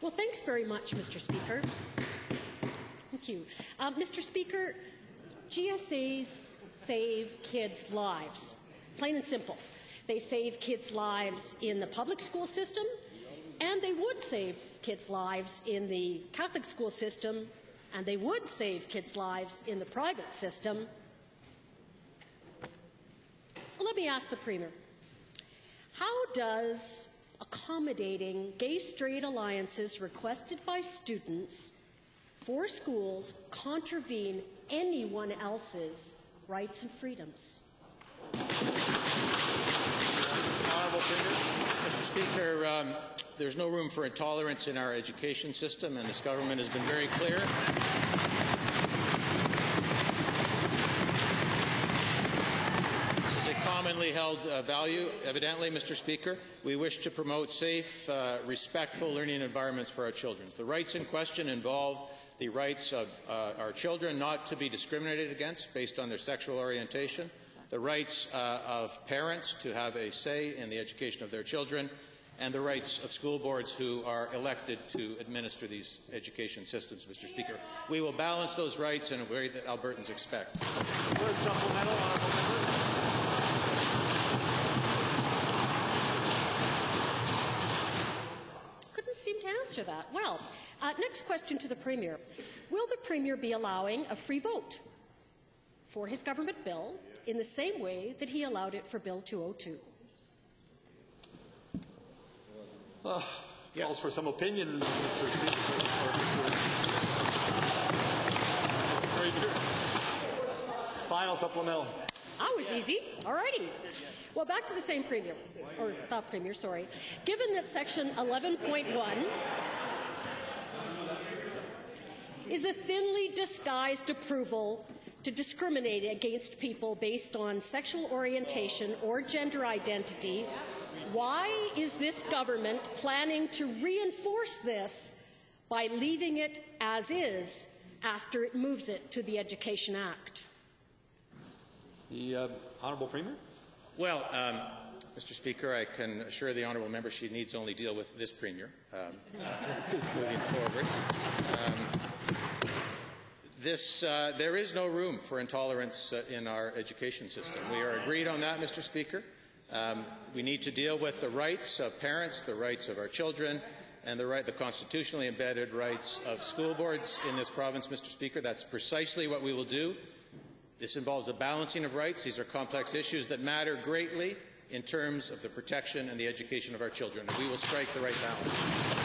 Well, thanks very much, Mr. Speaker. Thank you. Mr. Speaker, GSAs save kids' lives, plain and simple. They save kids' lives in the public school system, and they would save kids' lives in the Catholic school system, and they would save kids' lives in the private system. So let me ask the Premier, how does accommodating gay-straight alliances requested by students for schools contravene anyone else's rights and freedoms? Honourable Premier. Mr. Speaker, there's no room for intolerance in our education system, and this government has been very clear. This is a commonly held value, evidently, Mr. Speaker. We wish to promote safe, respectful learning environments for our children. The rights in question involve the rights of our children not to be discriminated against based on their sexual orientation, the rights of parents to have a say in the education of their children, and the rights of school boards who are elected to administer these education systems, Mr. Speaker. We will balance those rights in a way that Albertans expect. First supplemental, honourable member. Couldn't seem to answer that. Well, next question to the Premier. Will the Premier be allowing a free vote for his government bill in the same way that he allowed it for Bill 202? Calls for some opinion, Mr. Speaker. Final supplemental. That was easy. All righty. Well, back to the same Premier, or the Premier, sorry. Given that Section 11.1 is a thinly disguised approval to discriminate against people based on sexual orientation or gender identity, why is this government planning to reinforce this by leaving it as is after it moves it to the Education Act? The Honourable Premier. Well, Mr. Speaker, I can assure the honourable member she needs only deal with this Premier moving forward. There is no room for intolerance in our education system. We are agreed on that, Mr. Speaker. We need to deal with the rights of parents, the rights of our children, and the constitutionally embedded rights of school boards in this province, Mr. Speaker. That's precisely what we will do. This involves a balancing of rights. These are complex issues that matter greatly in terms of the protection and the education of our children. And we will strike the right balance.